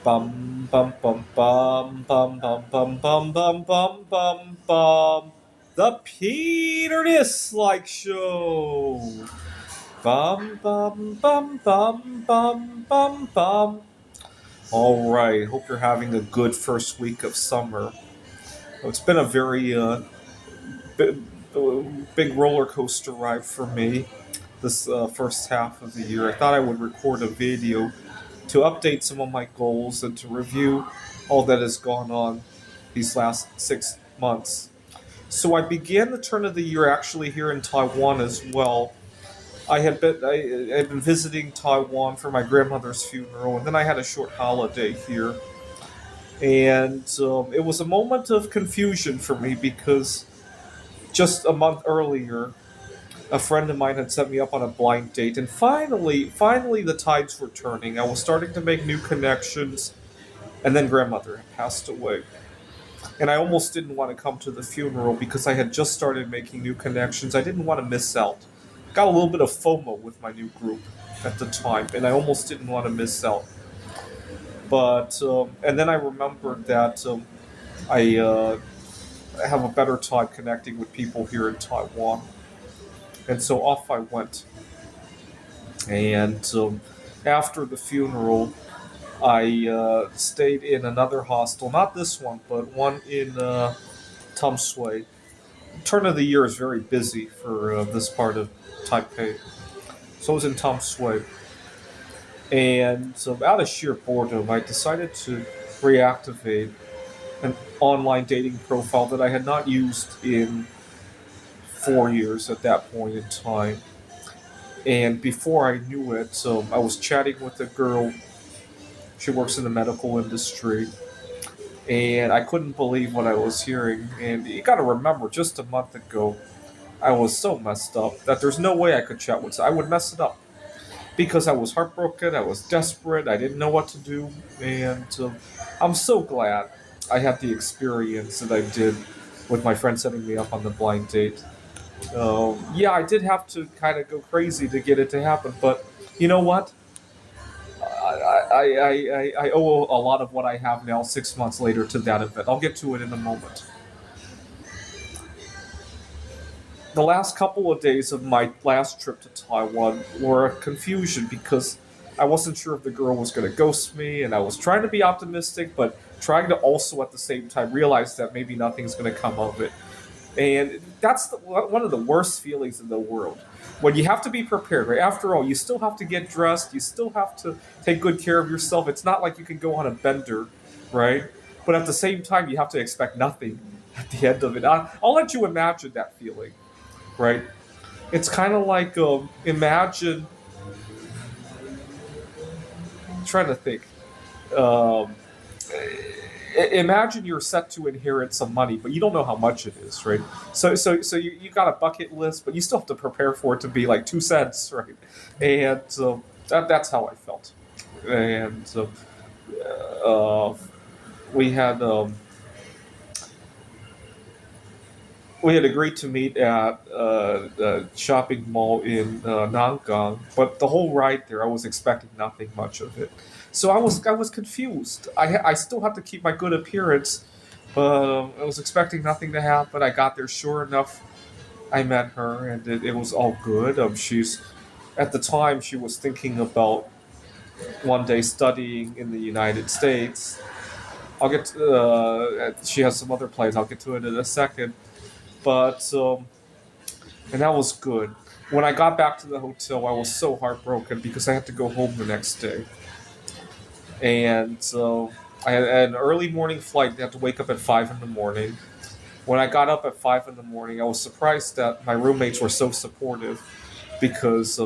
Bum bum bum bum bum bum bum bum bum bum bum bum. The Peter Dislike Show. Bum bum bum bum bum bum bum. All right. Hope you're having a good first week of summer. It's been a very big, big roller coaster ride for me this first half of the year. I thought I would record a video to update some of my goals and to review all that has gone on these last 6 months. So I began the turn of the year actually here in Taiwan as well. I had been visiting Taiwan for my grandmother's funeral, and then I had a short holiday here. And it was a moment of confusion for me because just a month earlier, a friend of mine had set me up on a blind date, and finally, the tides were turning. I was starting to make new connections, and then grandmother had passed away. And I almost didn't want to come to the funeral because I had just started making new connections. I didn't want to miss out. Got a little bit of FOMO with my new group at the time, and I almost didn't want to miss out. But and then I remembered that I have a better time connecting with people here in Taiwan, and so off I went. And after the funeral, I stayed in another hostel, not this one, but one in Tom Sui. Turn of the year is very busy for this part of Taipei. So I was in Tom Sui. And out of sheer boredom, I decided to reactivate an online dating profile that I had not used in 4 years at that point in time. And before I knew it, I was chatting with a girl. She works in the medical industry. And I couldn't believe what I was hearing. And you gotta remember, just a month ago, I was so messed up that there's no way I could chat with her. I would mess it up because I was heartbroken, I was desperate, I didn't know what to do. And I'm so glad I had the experience that I did with my friend setting me up on the blind date. Yeah, I did have to kind of go crazy to get it to happen, but you know what? I owe a lot of what I have now 6 months later to that event. I'll get to it in a moment. The last couple of days of my last trip to Taiwan were a confusion because I wasn't sure if the girl was going to ghost me, and I was trying to be optimistic, but trying to also at the same time realize that maybe nothing's going to come of it. And that's one of the worst feelings in the world. When you have to be prepared, right? After all, you still have to get dressed, you still have to take good care of yourself. It's not like you can go on a bender, right? But at the same time, you have to expect nothing at the end of it. I'll let you imagine that feeling, right? It's kind of like imagine trying to think. Um, Imagine you're set to inherit some money, but you don't know how much it is, right? So you got a bucket list, but you still have to prepare for it to be like 2 cents, right? And that's how I felt. And uh, we had we had agreed to meet at the shopping mall in Nangang, but the whole ride there, I was expecting nothing much of it. So I was confused. I still have to keep my good appearance, but I was expecting nothing to happen. I got there, sure enough, I met her, and it was all good. She's at the time she was thinking about one day studying in the United States. I'll get to, she has some other plans. I'll get to it in a second. But and that was good. When I got back to the hotel, I was so heartbroken because I had to go home the next day, and I had an early morning flight. I had to wake up at 5 in the morning. When I got up at 5 in the morning, I was surprised that my roommates were so supportive because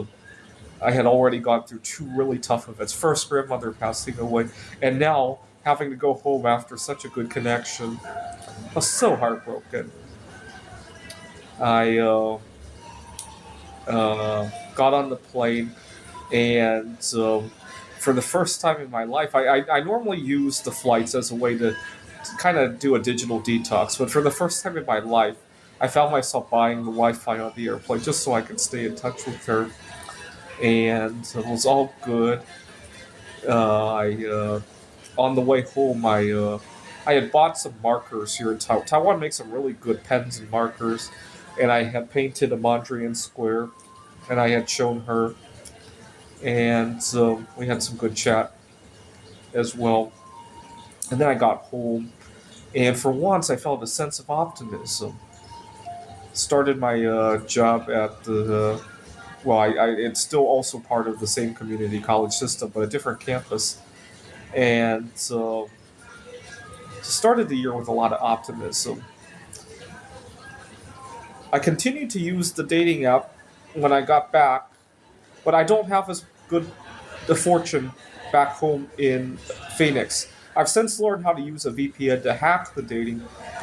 I had already gone through two really tough events. First, grandmother passing away, and now having to go home after such a good connection. I was so heartbroken. I got on the plane, and for the first time in my life, I normally use the flights as a way to kind of do a digital detox, but for the first time in my life, I found myself buying the Wi-Fi on the airplane just so I could stay in touch with her, and it was all good. I on the way home, I had bought some markers here in Taiwan. Taiwan makes some really good pens and markers, and I had painted a Mondrian square, and I had shown her, and we had some good chat as well. And then I got home, and for once, I felt a sense of optimism. Started my job at the well, it's still also part of the same community college system, but a different campus, and started the year with a lot of optimism. I continued to use the dating app when I got back, but I don't have as good the fortune back home in Phoenix. I've since learned how to use a VPN to hack the dating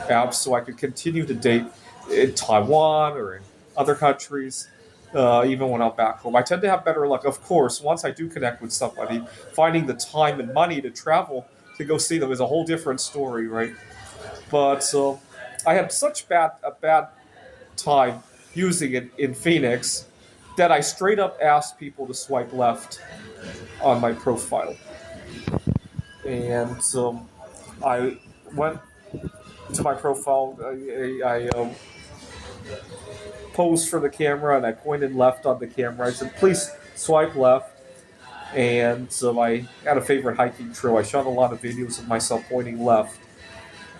app so I could continue to date in Taiwan or in other countries, even when I'm back home. I tend to have better luck. Of course, once I do connect with somebody, finding the time and money to travel to go see them is a whole different story, right? But I had such a bad time using it in Phoenix that I straight up asked people to swipe left on my profile. And I went to my profile. I posed for the camera and I pointed left on the camera. I said, please swipe left. And I had a favorite hiking trail. I shot a lot of videos of myself pointing left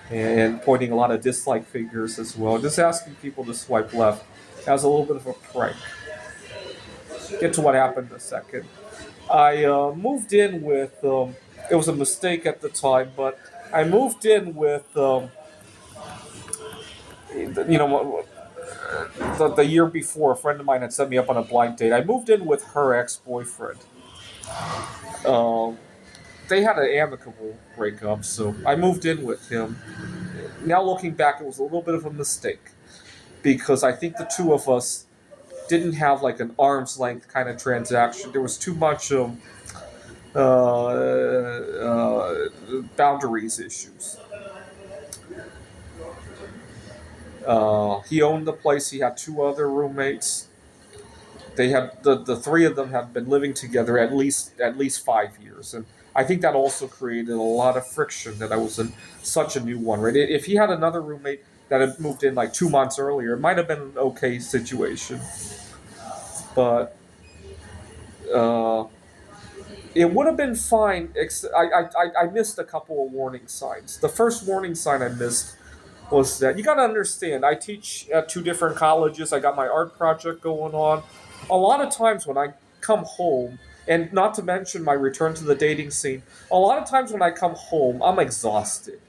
and pointing a lot of dislike figures as well. Just asking people to swipe left as a little bit of a prank. Get to what happened in a second. I moved in with. It was a mistake at the time, but I moved in with. The year before, a friend of mine had set me up on a blind date. I moved in with her ex-boyfriend. Um, they had an amicable breakup, so I moved in with him. Now looking back, it was a little bit of a mistake because I think the two of us didn't have like an arm's length kind of transaction. There was too much boundaries issues. He owned the place. He had two other roommates. They had the three of them had been living together at least 5 years, and I think that also created a lot of friction. That I was in such a new one. Right? If he had another roommate that had moved in like 2 months earlier, it might have been an okay situation. But uh, it would have been fine. I missed a couple of warning signs. The first warning sign I missed was that you got to understand. I teach at two different colleges. I got my art project going on. A lot of times when I come home, and not to mention my return to the dating scene, a lot of times when I come home, I'm exhausted.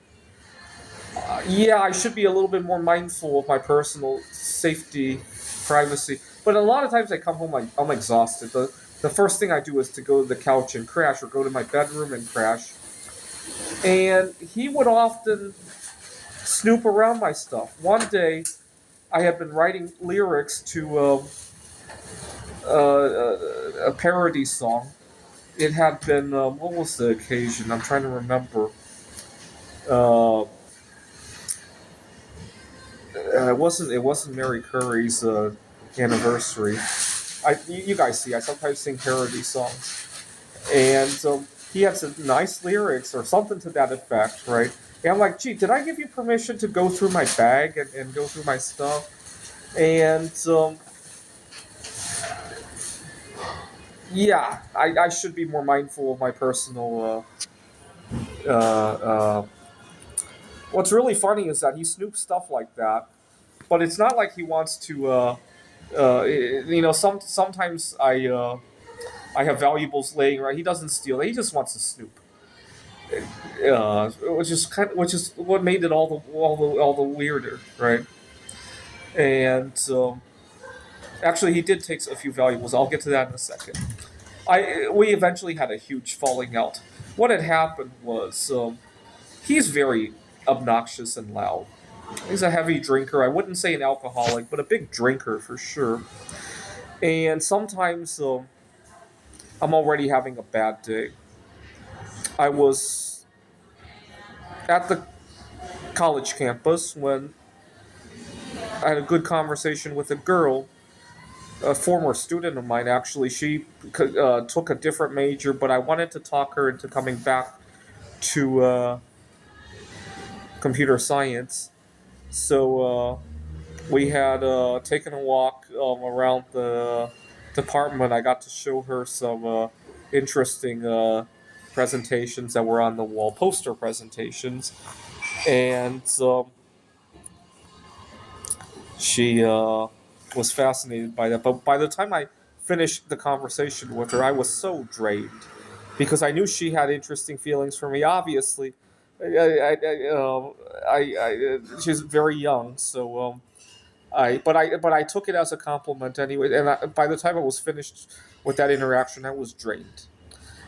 Yeah, I should be a little bit more mindful of my personal safety, privacy. But a lot of times I come home, I'm exhausted. The first thing I do is to go to the couch and crash, or go to my bedroom and crash. And he would often snoop around my stuff. One day, I had been writing lyrics to a parody song. It had been what was the occasion? I'm trying to remember. Uh, it wasn't Mary Curry's anniversary. You guys see, I sometimes sing parody songs, and he had some nice lyrics or something to that effect, right? And I'm like, gee, did I give you permission to go through my bag and go through my stuff? And yeah, I should be more mindful of my personal. What's really funny is that he snoops stuff like that, but it's not like he wants to. Sometimes I have valuables laying around. He doesn't steal. He just wants to snoop. Which is what made it all the weirder, right? And actually, he did take a few valuables. I'll get to that in a second. We eventually had a huge falling out. What had happened was he's very obnoxious and loud. He's a heavy drinker. I wouldn't say an alcoholic, but a big drinker for sure. And sometimes I'm already having a bad day. I was at the college campus when I had a good conversation with a girl, a former student of mine actually. She took a different major, but I wanted to talk her into coming back to computer science. So we had taken a walk around the department. I got to show her some interesting presentations that were on the wall, poster presentations, and she was fascinated by that. But by the time I finished the conversation with her, I was so drained because I knew she had interesting feelings for me. Obviously, she's very young, so I took it as a compliment anyway. And by the time I was finished with that interaction, I was drained.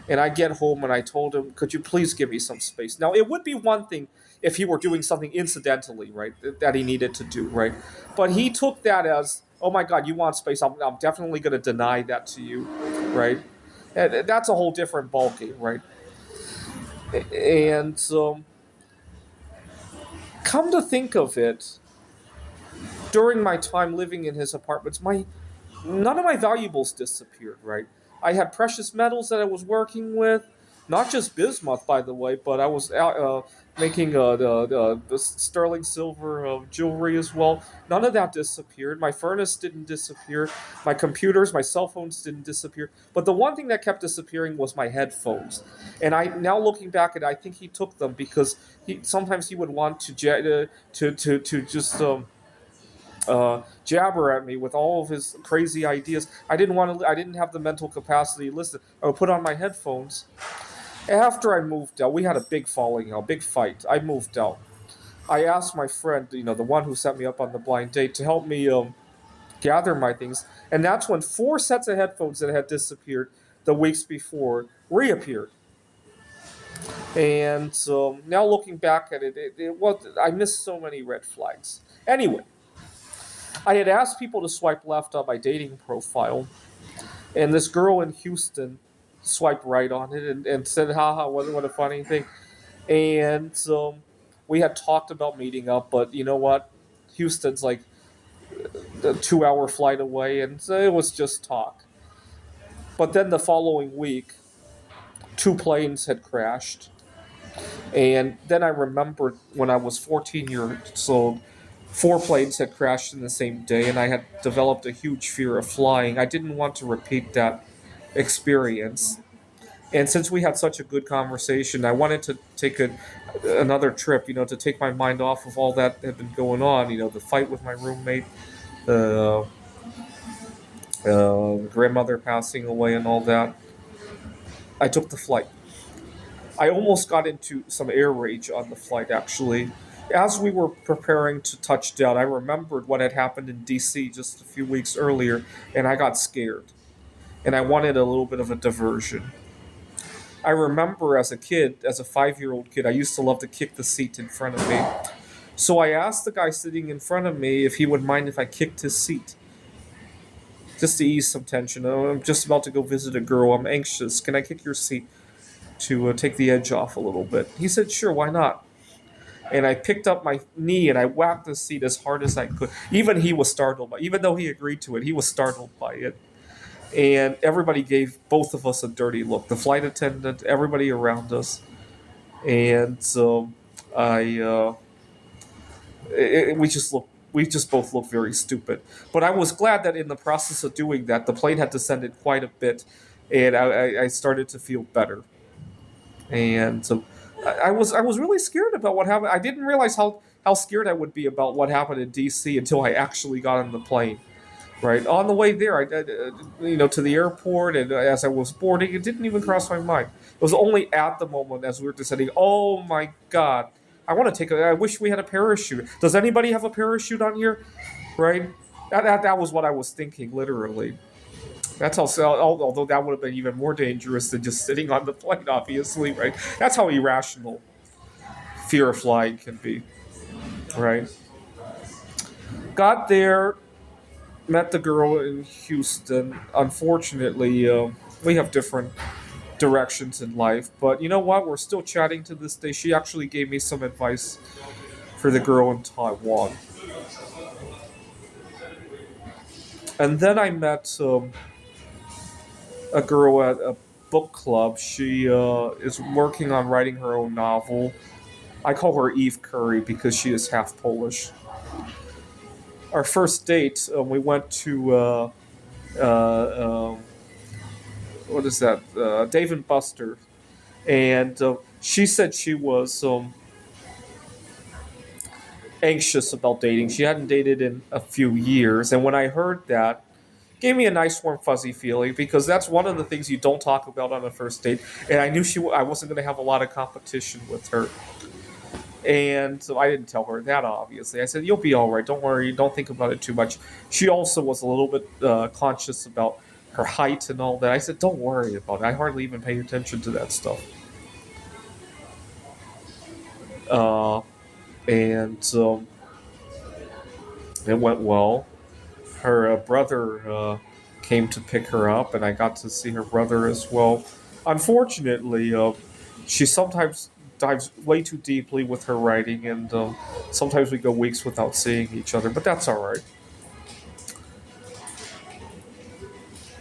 And I get home and I told him, "Could you please give me some space?" Now it would be one thing if he were doing something incidentally, right, that he needed to do, right. But he took that as, "Oh my God, you want space? I'm definitely going to deny that to you," right. And that's a whole different ballgame, right. And come to think of it, during my time living in his apartments, my none of my valuables disappeared, right? I had precious metals that I was working with, not just bismuth, by the way, but I was making the sterling silver jewelry as well. None of that disappeared. My furnace didn't disappear. My computers, my cell phones didn't disappear. But the one thing that kept disappearing was my headphones. And I now looking back at it, I think he took them because he would want to to just jabber at me with all of his crazy ideas. I didn't want to. I didn't have the mental capacity to listen. I would put on my headphones. After I moved out, we had a big falling out, big fight. I moved out. I asked my friend, the one who set me up on the blind date, to help me gather my things, and that's when four sets of headphones that had disappeared the weeks before reappeared. And now looking back at it, it was I missed so many red flags. Anyway, I had asked people to swipe left on my dating profile, and this girl in Houston swiped right on it and said, haha, what a funny thing. And we had talked about meeting up, but you know what? Houston's like a 2 hour flight away, and so it was just talk. But then the following week, two planes had crashed. And then I remembered when I was 14 years old, four planes had crashed in the same day, and I had developed a huge fear of flying. I didn't want to repeat that experience. And since we had such a good conversation, I wanted to take another trip, to take my mind off of all that had been going on, the fight with my roommate, the grandmother passing away, and all that. I took the flight. I almost got into some air rage on the flight, actually. As we were preparing to touch down, I remembered what had happened in DC just a few weeks earlier, and I got scared. And I wanted a little bit of a diversion. I remember as a kid, as a 5 year old kid, I used to love to kick the seat in front of me. So I asked the guy sitting in front of me if he would mind if I kicked his seat, just to ease some tension. "Oh, I'm just about to go visit a girl. I'm anxious. Can I kick your seat to take the edge off a little bit?" He said, "Sure, why not?" And I picked up my knee and I whacked the seat as hard as I could. Even he was startled even though he agreed to it, he was startled by it. And everybody gave both of us a dirty look. The flight attendant, everybody around us, and so I, we just both looked very stupid. But I was glad that in the process of doing that, the plane had descended quite a bit, and I started to feel better. And so I was really scared about what happened. I didn't realize how scared I would be about what happened in D.C. until I actually got on the plane. Right on the way there, to the airport, and as I was boarding, it didn't even cross my mind. It was only at the moment as we were descending. Oh my God! I want to take a. I wish we had a parachute. Does anybody have a parachute on here? Right? That was what I was thinking, literally. That's how. Although that would have been even more dangerous than just sitting on the plane, obviously, right? That's how irrational fear of flying can be, right? Got there, met the girl in Houston. Unfortunately, we have different directions in life, but you know what? We're still chatting to this day. She actually gave me some advice for the girl in Taiwan. And then I met a girl at a book club. She is working on writing her own novel. I call her Eve Curry because she is half Polish. Our first date, we went to uh, what is that? Dave and Buster, and she said she was anxious about dating. She hadn't dated in a few years, and when I heard that, it gave me a nice warm fuzzy feeling because that's one of the things you don't talk about on a first date. And I knew I wasn't going to have a lot of competition with her. And so I didn't tell her that, obviously. I said, "You'll be all right. Don't worry. Don't think about it too much." She also was a little bit conscious about her height and all that. I said, "Don't worry about it. I hardly even pay attention to that stuff." Uh, and it went well. Her brother came to pick her up, and I got to see her brother as well. Unfortunately, she sometimes dives way too deeply with her writing, and sometimes we go weeks without seeing each other, but that's all right.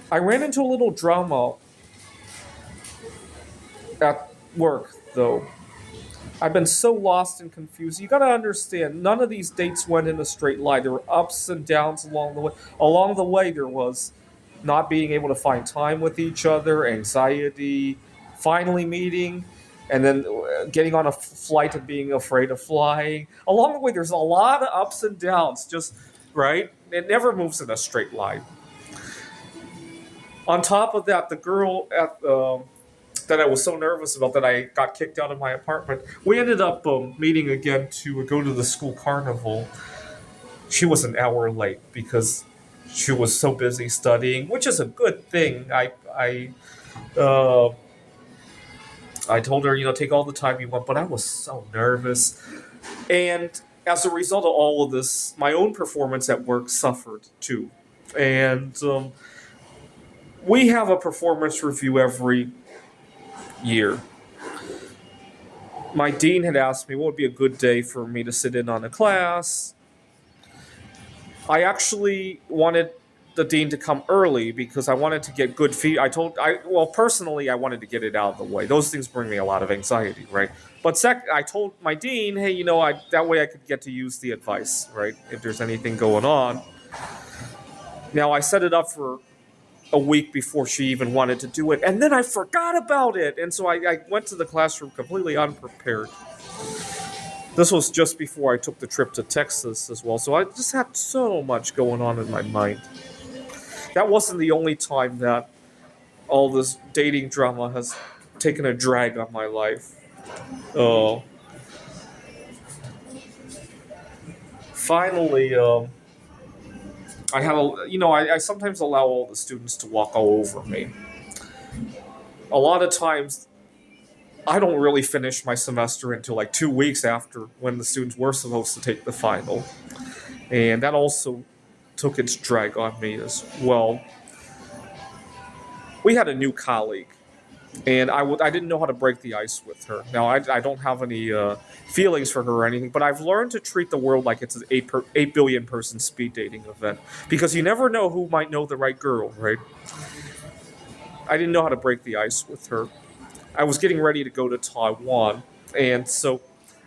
I ran into a little drama at work, though. I've been so lost and confused. You got to understand, none of these dates went in a straight line. There were ups and downs along the way. Along the way, there was not being able to find time with each other, anxiety, finally meeting, and then getting on a flight and being afraid of flying. Along the way, there's a lot of ups and downs, just right? It never moves in a straight line. On top of that, the girl at that I was so nervous about that I got kicked out of my apartment. We ended up meeting again to go to the school carnival. She was an hour late because she was so busy studying, which is a good thing. Uh, I told her, take all the time you want, but I was so nervous. And as a result of all of this, my own performance at work suffered too. And we have a performance review every year. My dean had asked me what would be a good day for me to sit in on a class. I actually wanted the dean to come early because I wanted to get good feedback. Personally, I wanted to get it out of the way. Those things bring me a lot of anxiety, right? But I told my dean, hey, that way I could get to use the advice, right? If there's anything going on. Now, I set it up for a week before she even wanted to do it, and then I forgot about it, and so I went to the classroom completely unprepared. This was just before I took the trip to Texas as well, so I just had so much going on in my mind. That wasn't the only time that all this dating drama has taken a drag on my life. Oh, finally, I had I sometimes allow all the students to walk all over me. A lot of times I don't really finish my semester until like 2 weeks after when the students were supposed to take the final. And that also took its drag on me as well. We had a new colleague, and I didn't know how to break the ice with her. Now, I don't have any feelings for her or anything, but I've learned to treat the world like it's an 8 billion person speed dating event. Because you never know who might know the right girl, right? I didn't know how to break the ice with her. I was getting ready to go to Taiwan, and so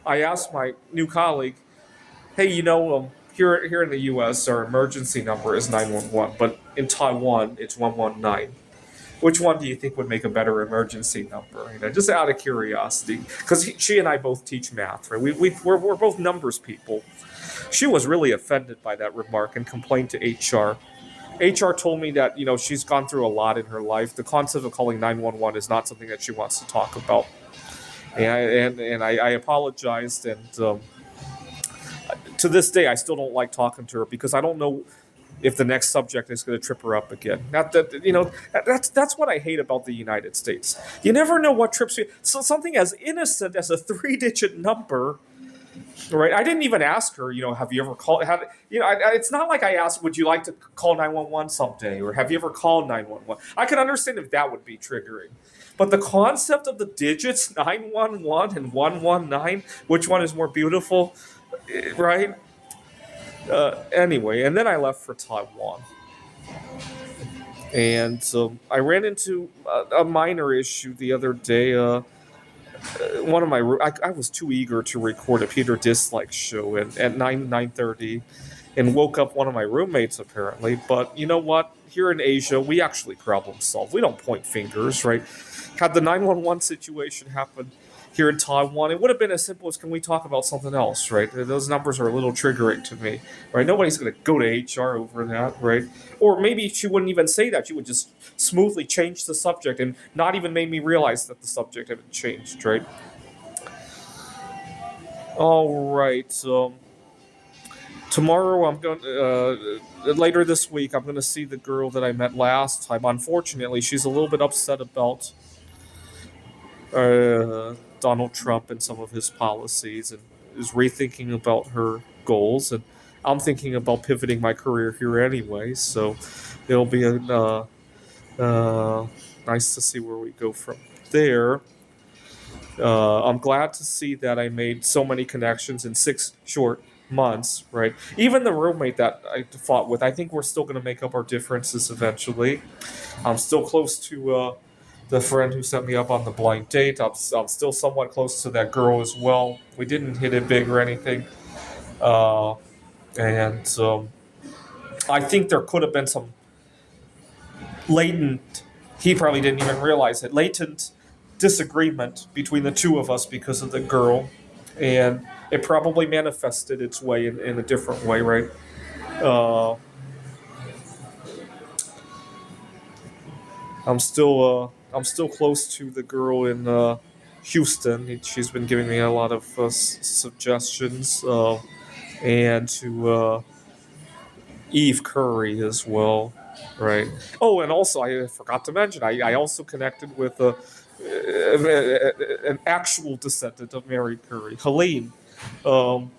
I asked my new colleague, "Hey, here in the U.S., our emergency number is 911, but in Taiwan it's 119. Which one do you think would make a better emergency number?" Just out of curiosity, because she and I both teach math, right? We're both numbers people. She was really offended by that remark and complained to HR. HR told me that she's gone through a lot in her life. The concept of calling 911 is not something that she wants to talk about. And I apologized, and to this day I still don't like talking to her because I don't know if the next subject is going to trip her up again. Not that that's what I hate about the United States. You never know what trips you. So something as innocent as a 3-digit number. Right, I didn't even ask her. Have you ever called? It's not like I asked, "Would you like to call 911 someday?" or "Have you ever called 911?" I could understand if that would be triggering, but the concept of the digits 911 and 119, which one is more beautiful, right? Anyway, and then I left for Taiwan. And I ran into a minor issue the other day. One of my I was too eager to record a Peter Dislike show at 9:30, and woke up one of my roommates apparently. But you know what? Here in Asia, we actually problem solve. We don't point fingers, right? Had the 911 situation happened here in Taiwan, it would have been as simple as, can we talk about something else, right? Those numbers are a little triggering to me, right? Nobody's going to go to HR over that, right? Or maybe she wouldn't even say that. She would just smoothly change the subject and not even make me realize that the subject had changed, right? All right. Tomorrow I'm going. Later this week, I'm going to see the girl that I met last time. Unfortunately, she's a little bit upset about Donald Trump and some of his policies, and is rethinking about her goals. And I'm thinking about pivoting my career here anyway. So it'll be nice to see where we go from there. I'm glad to see that I made so many connections in 6 short months, right? Even the roommate that I fought with, I think we're still going to make up our differences eventually. I'm still close to the friend who set me up on the blind date. I'm still somewhat close to that girl as well. We didn't hit it big or anything. Uh, and I think there could have been some latent, he probably didn't even realize it, latent disagreement between the two of us because of the girl. And it probably manifested its way in a different way, right? Uh, I'm still close to the girl in Houston. She's been giving me a lot of suggestions, and to Eve Curry as well, right? Oh, and also I forgot to mention, I also connected with an actual descendant of Mary Curry, Helene. Um,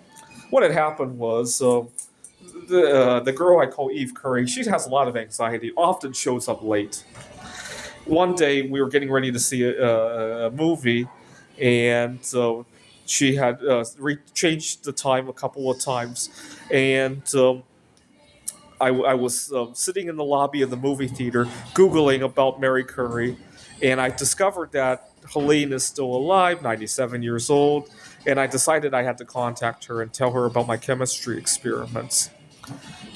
what had happened was, the girl I call Eve Curry, she has a lot of anxiety, often shows up late. One day we were getting ready to see a movie, and she had changed the time a couple of times, and I was sitting in the lobby of the movie theater Googling about Mary Curry, and I discovered that Helene is still alive, 97 years old, and I decided I had to contact her and tell her about my chemistry experiments.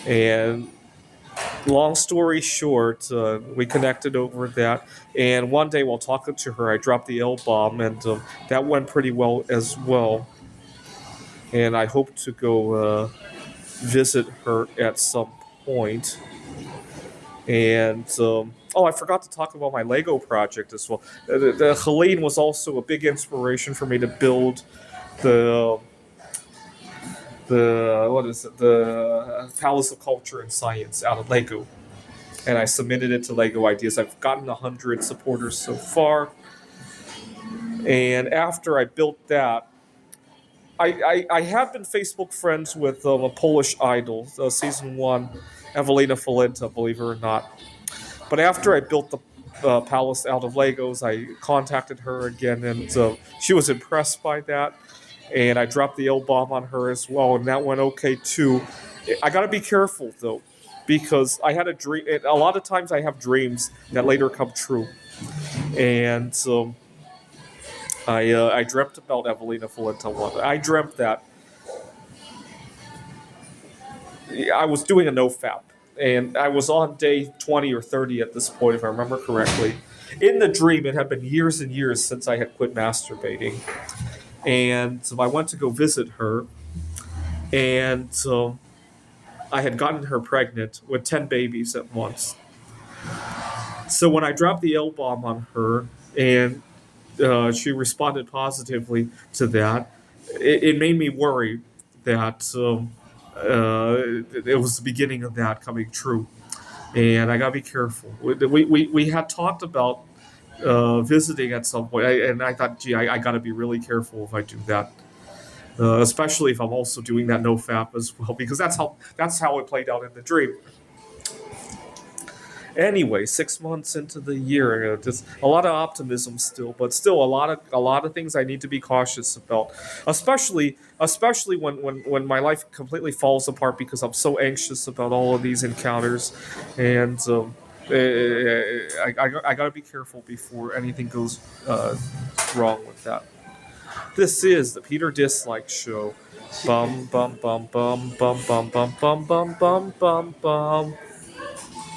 And long story short, we connected over that, and one day while talking to her, I dropped the L bomb, and that went pretty well as well. And I hope to go visit her at some point. And oh, I forgot to talk about my Lego project as well. Helene was also a big inspiration for me to build the what is it, the Palace of Culture and Science out of Lego, and I submitted it to Lego Ideas. I've gotten 100 supporters so far, and after I built that, I have been Facebook friends with a Polish idol, season one, Evelina Falenta, believe it or not. But after I built the palace out of Legos, I contacted her again, and she was impressed by that. And I dropped the L bomb on her as well, and that went okay too. I got to be careful though, because I had a dream. A lot of times I have dreams that later come true, and I dreamt about Evelina Falenta one. I dreamt that I was doing a nofap, and I was on day 20 or 30 at this point, if I remember correctly. In the dream, it had been years and years since I had quit masturbating, and so I went to go visit her, and I had gotten her pregnant with 10 babies at once. So when I dropped the L bomb on her, and she responded positively to that, it made me worry that it was the beginning of that coming true. And I gotta be careful. We had talked about visiting at some point, and I thought, gee, I gotta be really careful if I do that, especially if I'm also doing that no fap as well, because that's how it played out in the dream. Anyway, 6 months into the year, just a lot of optimism still, but still a lot of things I need to be cautious about, especially when my life completely falls apart because I'm so anxious about all of these encounters, and I gotta be careful before anything goes wrong with that. This is the Peter Dislike Show. Bum bum bum bum bum bum bum bum bum bum bum bum.